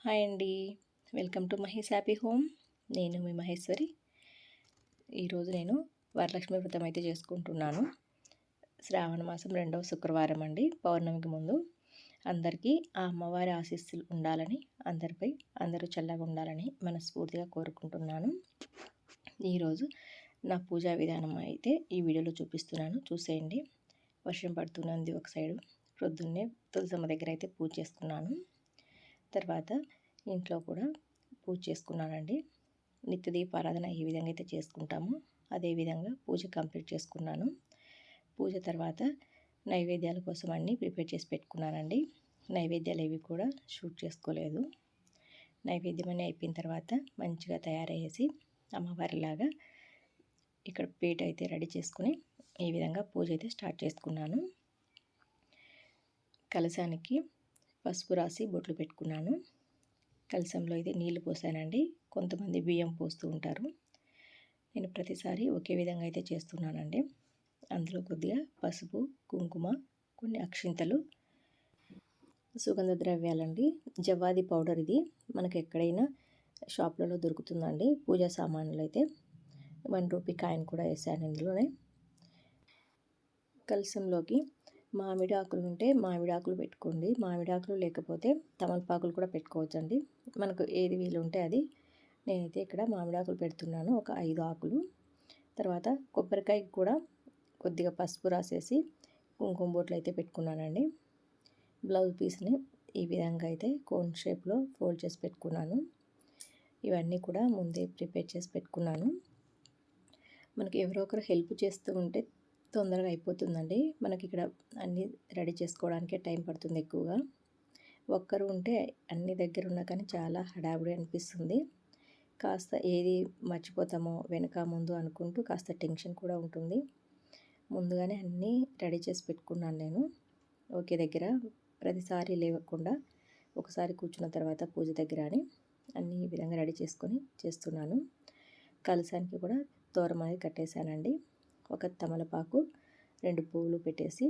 Hi అండి. Welcome to Mahesh happy home. నేను మీ మహేశ్వరి. ఈరోజు నేను వరలక్ష్మి వ్రతం అయితే చేసుకుంటున్నాను. శ్రావణ మాసం 2వ శుక్రవారం అండి, పౌర్ణమికి ముందు. అందరికీ ఆ అమ్మవారి ఆశీస్సులు ఉండాలని, అందరూ చల్లగా ఉండాలని మనస్ఫూర్తిగా కోరుకుంటున్నాను. ఈరోజు నా పూజా విధానం అయితే ఈ వీడియోలో చూపిస్తున్నాను, చూసేయండి. వర్షం పడుతున్నది ఒక సైడు. ప్రొద్దున్నే తులసమ్మ దగ్గర అయితే పూజ చేసుకున్నాను. తర్వాత ఇంట్లో కూడా పూజ చేసుకున్నానండి. నిత్య దీపారాధన ఏ విధంగా అయితే చేసుకుంటామో అదేవిధంగా పూజ కంప్లీట్ చేసుకున్నాను. పూజ తర్వాత నైవేద్యాల కోసం అన్నీ ప్రిపేర్ చేసి పెట్టుకున్నానండి. నైవేద్యాలు ఏవి కూడా షూట్ చేసుకోలేదు. నైవేద్యం అన్నీ అయిపోయిన తర్వాత మంచిగా తయారయ్యేసి అమ్మవారిలాగా ఇక్కడ పీట అయితే రెడీ చేసుకుని ఈ విధంగా పూజ అయితే స్టార్ట్ చేసుకున్నాను. కలశానికి పసుపు రాసి బొట్లు పెట్టుకున్నాను. కలశంలో అయితే నీళ్లు పోసానండి. కొంతమంది బియ్యం పోస్తూ ఉంటారు. నేను ప్రతిసారి ఒకే విధంగా అయితే చేస్తున్నానండి. అందులో కొద్దిగా పసుపు, కుంకుమ, కొన్ని అక్షింతలు, సుగంధ ద్రవ్యాలండి. జవ్వాది పౌడర్, ఇది మనకు ఎక్కడైనా షాప్లలో దొరుకుతుందండి. పూజా సామాన్లు అయితే 1 రూపీ కాయిన్ కూడా వేసాను ఇందులోనే. కలశంలోకి మామిడి ఆకులు ఉంటే మామిడి ఆకులు పెట్టుకోండి. మామిడి ఆకులు లేకపోతే తమలపాకులు కూడా పెట్టుకోవచ్చండి. మనకు ఏది వీలు ఉంటే అది. నేనైతే ఇక్కడ మామిడి ఆకులు పెడుతున్నాను, ఒక 5 ఆకులు. తర్వాత కొబ్బరికాయ కూడా కొద్దిగా పసుపు రాసేసి కుంకుమ బొట్లు అయితే పెట్టుకున్నానండి. బ్లౌజ్ పీస్ని ఈ విధంగా అయితే కోన్ షేప్లో ఫోల్డ్ చేసి పెట్టుకున్నాను. ఇవన్నీ కూడా ముందే ప్రిపేర్ చేసి పెట్టుకున్నాను. మనకి ఎవరో ఒకరు హెల్ప్ చేస్తూ ఉంటే తొందరగా అయిపోతుందండి. మనకి ఇక్కడ అన్నీ రెడీ చేసుకోవడానికే టైం పడుతుంది ఎక్కువగా. ఒక్కరు ఉంటే అన్ని దగ్గర ఉన్నా కానీ చాలా హడావుడి అనిపిస్తుంది. కాస్త ఏది మర్చిపోతామో వెనక ముందు అనుకుంటూ కాస్త టెన్షన్ కూడా ఉంటుంది. ముందుగానే అన్నీ రెడీ చేసి పెట్టుకున్నాను నేను ఒకే దగ్గర. ప్రతిసారి లేవకుండా ఒకసారి కూర్చున్న తర్వాత పూజ దగ్గర అని అన్నీ ఈ విధంగా రెడీ చేసుకొని చేస్తున్నాను. కలశానికి కూడా తోరం అనేది కట్టేశానండి. ఒక తమలపాకు, 2 పువ్వులు పెట్టేసి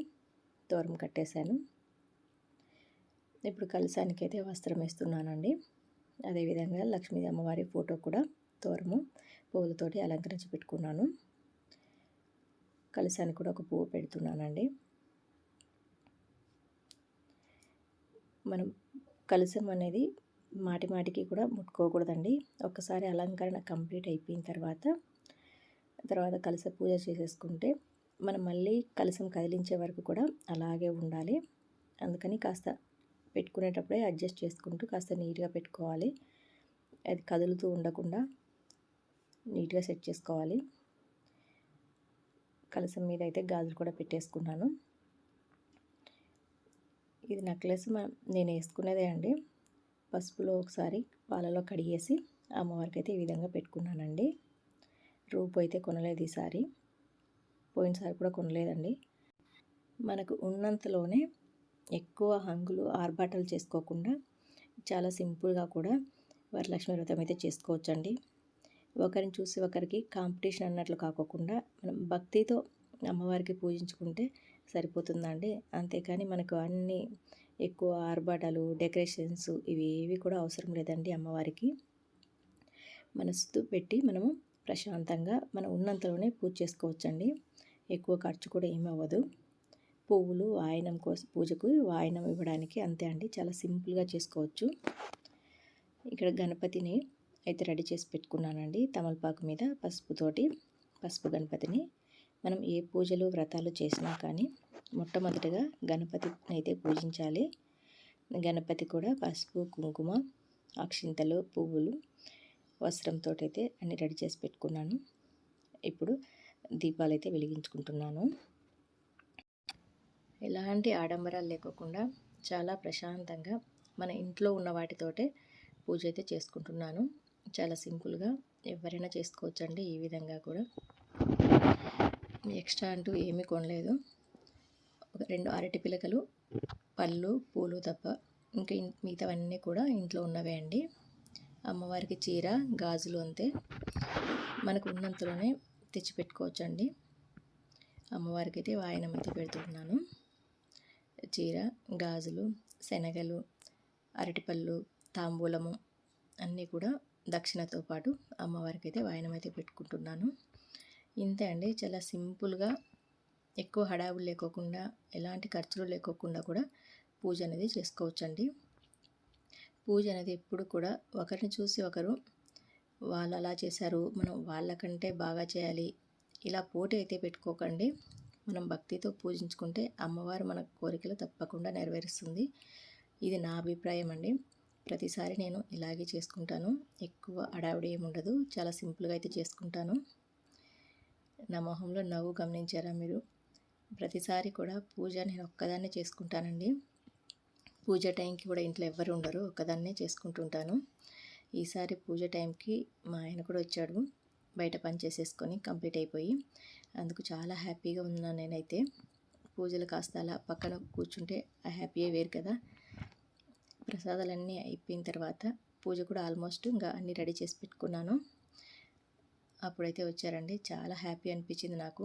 తోరం కట్టేశాను. ఇప్పుడు కలశానికి అయితే వస్త్రం వేస్తున్నానండి. అదేవిధంగా లక్ష్మీ అమ్మవారి ఫోటో కూడా తోరము పువ్వులతోటి అలంకరించి పెట్టుకున్నాను. కలశానికి కూడా ఒక పువ్వు పెడుతున్నానండి. మనం కలశం అనేది మాటి మాటికి కూడా ముట్టుకోకూడదండి. ఒకసారి అలంకరణ కంప్లీట్ అయిపోయిన తర్వాత కలశ పూజ చేసేసుకుంటే మనం మళ్ళీ కలశం కదిలించే వరకు కూడా అలాగే ఉండాలి. అందుకని కాస్త పెట్టుకునేటప్పుడే అడ్జస్ట్ చేసుకుంటూ కాస్త నీట్గా పెట్టుకోవాలి. అది కదులుతూ ఉండకుండా నీట్గా సెట్ చేసుకోవాలి. కలశం మీద అయితే గాజులు కూడా పెట్టేసుకున్నాను. ఇది నెక్లెస్ నేను వేసుకునేదే అండి. పసుపులో ఒకసారి పాలలో కడిగేసి అమ్మవారికి అయితే ఈ విధంగా పెట్టుకున్నానండి. రూపు అయితే కొనలేదు ఈసారి, పోయినసారి కూడా కొనలేదండి. మనకు ఉన్నంతలోనే ఎక్కువ హంగులు ఆర్భాటాలు చేసుకోకుండా చాలా సింపుల్గా కూడా వరలక్ష్మి వ్రతం అయితే చేసుకోవచ్చండి. ఒకరిని చూసి ఒకరికి కాంపిటీషన్ అన్నట్లు కాకోకుండా మనం భక్తితో అమ్మవారికి పూజించుకుంటే సరిపోతుందండి. అంతేకాని మనకు అన్ని ఎక్కువ ఆర్భాటాలు, డెకరేషన్స్ ఇవి ఏవి కూడా అవసరం లేదండి. అమ్మవారికి మనసు పెట్టి మనము ప్రశాంతంగా మనం ఉన్నంతలోనే పూజ చేసుకోవచ్చండి. ఎక్కువ ఖర్చు కూడా ఏమి అవ్వదు. పువ్వులు వాయనం కోసం, పూజకు వాయనం ఇవ్వడానికి అంతే అండి. చాలా సింపుల్గా చేసుకోవచ్చు. ఇక్కడ గణపతిని అయితే రెడీ చేసి పెట్టుకున్నానండి. తమలపాకు మీద పసుపు గణపతిని. మనం ఏ పూజలు వ్రతాలు చేసినా కానీ మొట్టమొదటిగా గణపతిని అయితే పూజించాలి. గణపతి కూడా పసుపు, కుంకుమ, అక్షింతలు, పువ్వులు, వస్త్రంతో అయితే అన్ని రెడీ చేసి పెట్టుకున్నాను. ఇప్పుడు దీపాలు అయితే వెలిగించుకుంటున్నాను. ఎలాంటి ఆడంబరాలు లేకోకుండా చాలా ప్రశాంతంగా మన ఇంట్లో ఉన్న వాటితోటే పూజ అయితే చేసుకుంటున్నాను. చాలా సింపుల్గా ఎవరైనా చేసుకోవచ్చండి. ఈ విధంగా కూడా ఎక్స్ట్రా అంటూ ఏమీ కొనలేదు. ఒక 2 అరటి పిలకలు, పళ్ళు, పూలు తప్ప ఇంకా మిగతావన్నీ కూడా ఇంట్లో ఉన్నవే అండి. అమ్మవారికి చీర, గాజులు అంతే మనకు ఉన్నంతలోనే తెచ్చిపెట్టుకోవచ్చండి. అమ్మవారికి అయితే వాయనం అయితే పెడుతున్నాను. చీర, గాజులు, శనగలు, అరటిపళ్ళు, తాంబూలము అన్నీ కూడా దక్షిణతో పాటు అమ్మవారికి అయితే వాయనం అయితే పెట్టుకుంటున్నాను. ఇంతే అండి, చాలా సింపుల్గా, ఎక్కువ హడావులు లేకోకుండా, ఎలాంటి ఖర్చులు లేకోకుండా కూడా పూజ అనేది చేసుకోవచ్చండి. పూజ అనేది ఎప్పుడు కూడా ఒకరిని చూసి ఒకరు వాళ్ళు అలా చేశారు, మనం వాళ్ళకంటే బాగా చేయాలి, ఇలా పోటీ అయితే పెట్టుకోకండి. మనం భక్తితో పూజించుకుంటే అమ్మవారు మన కోరికలు తప్పకుండా నెరవేరుస్తుంది. ఇది నా అభిప్రాయం అండి. ప్రతిసారి నేను ఇలాగే చేసుకుంటాను. ఎక్కువ హడావిడి ఏమి ఉండదు, చాలా సింపుల్గా అయితే చేసుకుంటాను. నా మొహంలో నవ్వు గమనించారా మీరు? ప్రతిసారి కూడా పూజ నేను ఒక్కదాన్నే చేసుకుంటానండి. పూజ టైంకి కూడా ఇంట్లో ఎవ్వరు ఉండరు, ఒక్కదాన్నే చేసుకుంటుంటాను. ఈసారి పూజ టైంకి మా ఆయన కూడా వచ్చాడు, బయట పని చేసేసుకొని కంప్లీట్ అయిపోయి. అందుకు చాలా హ్యాపీగా ఉన్నాను నేనైతే. పూజలు కాస్త అలా పక్కన కూర్చుంటే ఆ హ్యాపీయే వేరు కదా. ప్రసాదాలన్నీ అయిపోయిన తర్వాత పూజ కూడా ఆల్మోస్ట్ ఇంకా అన్నీ రెడీ చేసి పెట్టుకున్నాను. అప్పుడైతే వచ్చారండి, చాలా హ్యాపీ అనిపించింది నాకు.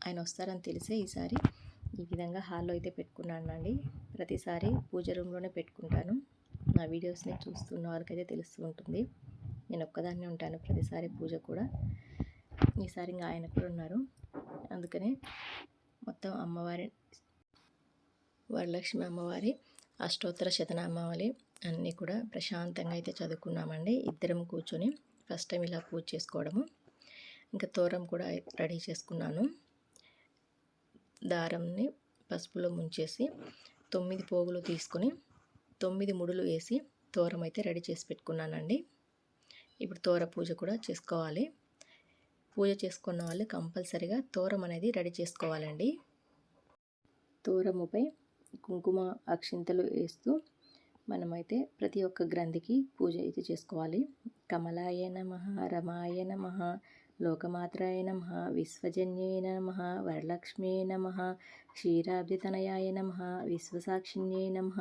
ఆయన వస్తారని తెలిసే ఈసారి ఈ విధంగా హాల్లో అయితే పెట్టుకున్నానండి. ప్రతిసారి పూజ రూమ్లోనే పెట్టుకుంటాను. నా వీడియోస్ని చూస్తున్న వాళ్ళకైతే తెలుస్తూ ఉంటుంది, నేను ఒక్కదాన్నే ఉంటాను ప్రతిసారి పూజ కూడా. ఈసారి ఇంకా ఆయన కూడా ఉన్నారు, అందుకనే మొత్తం అమ్మవారి, వరలక్ష్మి అమ్మవారి అష్టోత్తర శతనామావళి అన్నీ కూడా ప్రశాంతంగా అయితే చదువుకున్నామండి. ఇద్దరం కూర్చొని ఫస్ట్ టైం ఇలా పూజ చేసుకోవడము. ఇంకా తోరం కూడా రెడీ చేసుకున్నాను. దారంని పసుపులో ముంచేసి 9 పోగులు తీసుకొని 9 ముడులు వేసి తోరం అయితే రెడీ చేసి పెట్టుకున్నానండి. ఇప్పుడు తోర పూజ కూడా చేసుకోవాలి. పూజ చేసుకున్న వాళ్ళు కంపల్సరిగా తోరం అనేది రెడీ చేసుకోవాలండి. తోరముపై కుంకుమ అక్షింతలు వేస్తూ మనమైతే ప్రతి ఒక్క గ్రంథికి పూజ అయితే చేసుకోవాలి. కమలాయ నమః, రమాయ నమః, లోకమాత్రాయ నమః, విశ్వజన్యే నమః, వరలక్ష్మ్యే నమః, క్షీరాబ్దితనయాయ నమః, విశ్వసాక్షిణ్యే నమః,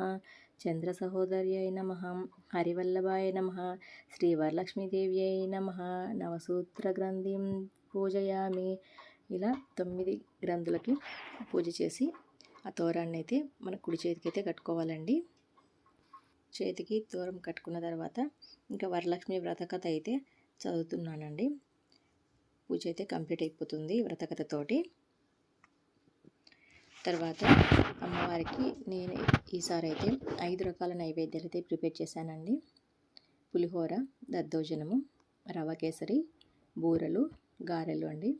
చంద్ర సహోదర్యాయ నమః, హరివల్లభాయ నమః, శ్రీ వరలక్ష్మీదేవ్యై నమః, నవసూత్ర గ్రంథిం పూజయామి. ఇలా 9 గ్రంథులకి పూజ చేసి ఆ తోరాన్ని అయితే మన కుడి చేతికి అయితే కట్టుకోవాలండి. చేతికి తోరం కట్టుకున్న తర్వాత ఇంకా వరలక్ష్మి వ్రతకథ అయితే చదువుతున్నానండి. పూజ అయితే కంప్లీట్ అయిపోతుంది వ్రతకథతోటి. తర్వాత అమ్మవారికి నేను ఈసారి అయితే 5 రకాల నైవేద్యాలు అయితే ప్రిపేర్ చేశానండి. పులిహోర, దద్దోజనము, రవ కేసరి, బూరలు, గారెలు అండి.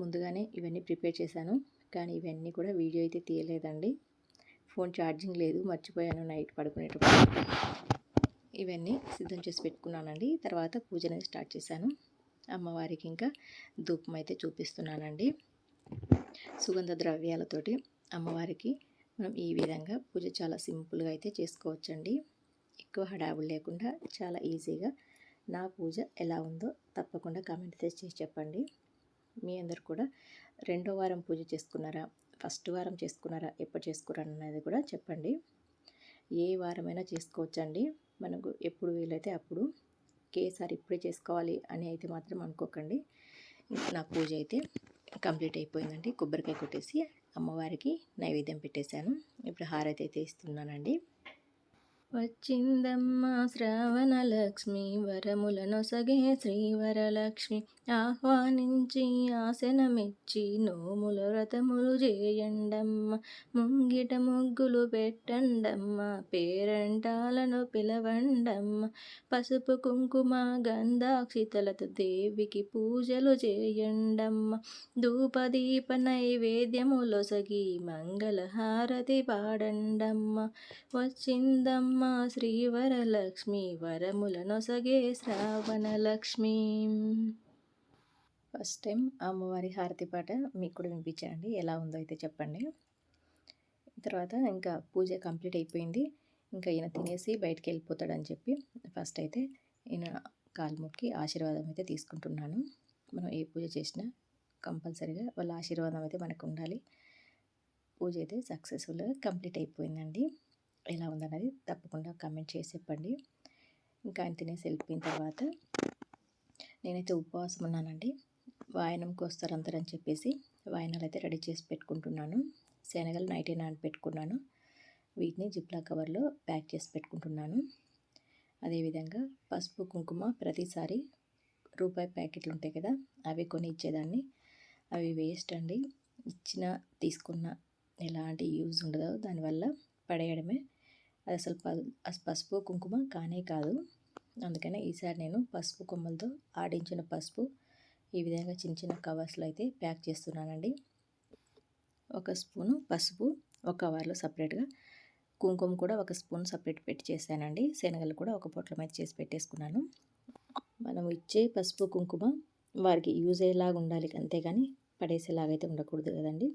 ముందుగానే ఇవన్నీ ప్రిపేర్ చేశాను, కానీ ఇవన్నీ కూడా వీడియో అయితే తీయలేదండి. ఫోన్ ఛార్జింగ్ లేదు, మర్చిపోయాను నైట్ పడుకునేటప్పుడు. ఇవన్నీ సిద్ధం చేసి పెట్టుకున్నానండి. తర్వాత పూజ అనేది స్టార్ట్ చేశాను. అమ్మవారికి ఇంకా ధూపం అయితే చూపిస్తున్నానండి. సుగంధ ద్రవ్యాలతోటి అమ్మవారికి మనం ఈ విధంగా పూజ చాలా సింపుల్గా అయితే చేసుకోవచ్చండి. ఎక్కువ హడావులు లేకుండా చాలా ఈజీగా. నా పూజ ఎలా ఉందో తప్పకుండా కామెంట్ చేసి చెప్పండి. మీ అందరు కూడా 2వ వారం పూజ చేసుకున్నారా, ఫస్ట్ వారం చేసుకున్నారా, ఎప్పుడు చేసుకున్నారా అనేది కూడా చెప్పండి. ఏ వారమైనా చేసుకోవచ్చండి, మనకు ఎప్పుడు వీలైతే అప్పుడు. ఒకేసారి ఇప్పుడే చేసుకోవాలి అని అయితే మాత్రం అనుకోకండి. నా పూజ అయితే కంప్లీట్ అయిపోయిందండి. కొబ్బరికాయ కొట్టేసి అమ్మవారికి నైవేద్యం పెట్టేశాను. ఇప్పుడు హారతి అయితే ఇస్తున్నానండి. వచ్చిందమ్మ శ్రావణ లక్ష్మి, వరములనొసగే శ్రీవరలక్ష్మి, ఆహ్వానించి ఆసనమిచ్చి నోముల వ్రతములు చేయండమ్మ, ముంగిట ముగ్గులు పెట్టండమ్మ, పేరంటాలను పిలవండమ్మ, పసుపు కుంకుమ గంధాక్షితలతో దేవికి పూజలు చేయండమ్మ, ధూపదీప నైవేద్యములొసగి మంగళహారతి పాడండమ్మ, వచ్చిందమ్మ శ్రీవరలక్ష్మి, వరములనొసగే శ్రావణలక్ష్మి. ఫస్ట్ టైం అమ్మవారి హారతి పాట మీకు కూడా వినిపించండి, ఎలా ఉందో అయితే చెప్పండి. తర్వాత ఇంకా పూజ కంప్లీట్ అయిపోయింది. ఇంకా ఈయన తినేసి బయటికి వెళ్ళిపోతాడని చెప్పి ఫస్ట్ అయితే ఈయన కాలు మొక్కి ఆశీర్వాదం అయితే తీసుకుంటున్నాను. మనం ఏ పూజ చేసినా కంపల్సరీగా వాళ్ళ ఆశీర్వాదం అయితే మనకు ఉండాలి. పూజ అయితే సక్సెస్ఫుల్గా కంప్లీట్ అయిపోయిందండి. ఎలా ఉందన్నది తప్పకుండా కామెంట్ చేసి చెప్పండి. ఇంకా ఆయన తినేసి వెళ్ళిపోయిన తర్వాత నేనైతే ఉపవాసం ఉన్నానండి. వాయనంకి వస్తారు అందరని చెప్పేసి వాయనాలు అయితే రెడీ చేసి పెట్టుకుంటున్నాను. శనగలు నైటే నానబెట్టుకున్నాను, వీటిని జిప్లా కవర్లో ప్యాక్ చేసి పెట్టుకుంటున్నాను. అదేవిధంగా పసుపు కుంకుమ ప్రతిసారి రూపాయి ప్యాకెట్లు ఉంటాయి కదా, అవి కొని ఇచ్చేదాన్ని. అవి వేస్ట్ అండి, ఇచ్చిన తీసుకున్న ఎలాంటి యూజ్ ఉండదు, దానివల్ల పడేయడమే. అది అసలు పసుపు కుంకుమ కానే కాదు. అందుకనే ఈసారి నేను పసుపు కొమ్మలతో ఆడించిన పసుపు ఈ విధంగా చిన్న చిన్న కవర్స్లో అయితే ప్యాక్ చేస్తున్నానండి. 1 స్పూను పసుపు ఒక కవర్లో సపరేట్గా, కుంకుమ కూడా 1 స్పూన్ సపరేట్ పెట్టి చేశానండి. శనగలు కూడా ఒక పొట్లం అయితే చేసి పెట్టేసుకున్నాను. మనం ఇచ్చే పసుపు కుంకుమ వారికి యూజ్ అయ్యేలాగా ఉండాలి, అంతేగాని పడేసేలాగైతే ఉండకూడదు కదండి.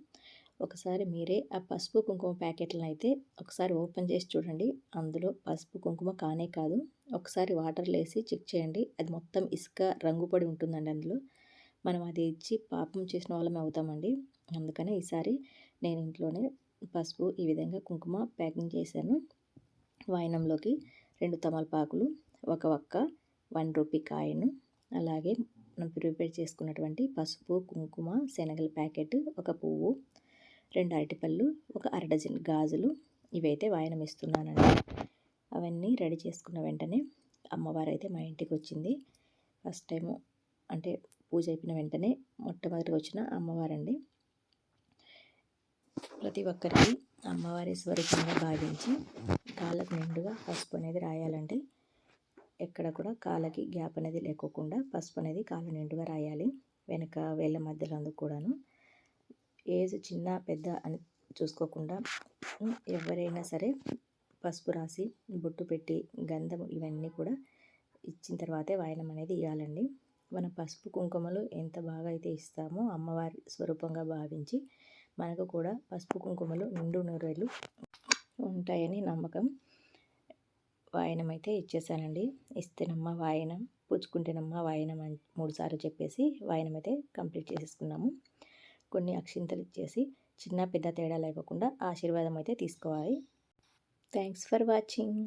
ఒకసారి మీరే ఆ పసుపు కుంకుమ ప్యాకెట్లను అయితే ఒకసారి ఓపెన్ చేసి చూడండి. అందులో పసుపు కుంకుమ కానే కాదు. ఒకసారి వాటర్లో వేసి చెక్ చేయండి, అది మొత్తం ఇసుక రంగు పడి ఉంటుందండి అందులో. మనం అది ఇచ్చి పాపం చేసిన వాళ్ళమే అవుతామండి. అందుకనే ఈసారి నేను ఇంట్లోనే పసుపు ఈ విధంగా కుంకుమ ప్యాకింగ్ చేశాను. వాయనంలోకి 2 తమలపాకులు, 1 వక్క, 1 రూపీ కాయిన్, అలాగే మనం ప్రిపేర్ చేసుకున్నటువంటి పసుపు కుంకుమ శనగల ప్యాకెట్, 1 పువ్వు, 2 అరటిపళ్ళు, 1 అర డజన్ గాజులు, ఇవైతే వాయనం ఇస్తున్నానండి. అవన్నీ రెడీ చేసుకున్న వెంటనే అమ్మవారు అయితే మా ఇంటికి వచ్చింది. ఫస్ట్ టైము అంటే పూజ అయిపోయిన వెంటనే మొట్టమొదటిగా వచ్చిన అమ్మవారండి. ప్రతి ఒక్కరికి అమ్మవారి స్వరూపంగా భావించి కాళ్ళకు నిండుగా పసుపు అనేది రాయాలండి. ఎక్కడ కూడా కాళ్ళకి గ్యాప్ అనేది లేకోకుండా పసుపు అనేది కాళ్ళ నిండుగా రాయాలి. వెనక వేళ్ళ మధ్యలో అందుకు కూడాను. ఏజ్ చిన్న పెద్ద అని చూసుకోకుండా ఎవరైనా సరే పసుపు రాసి బొట్టు పెట్టి గంధం ఇవన్నీ కూడా ఇచ్చిన తర్వాతే వాయనం అనేది ఇవ్వాలండి. మన పసుపు కుంకుమలు ఎంత బాగా అయితే ఇస్తామో అమ్మవారి స్వరూపంగా భావించి మనకు కూడా పసుపు కుంకుమలు నిండు నూరేళ్ళు ఉంటాయని నమ్మకం. వాయనం అయితే ఇచ్చేసానండి. ఇస్తేనమ్మ వాయనం, పుచ్చుకుంటేనమ్మ వాయనం అని 3 సార్లు చెప్పేసి వాయనం అయితే కంప్లీట్ చేసేసుకున్నాము. కొన్ని అక్షింతలు ఇచ్చేసి చిన్న పెద్ద తేడా లేకుండా ఆశీర్వాదం అయితే తీసుకోవాలి. Thanks for watching.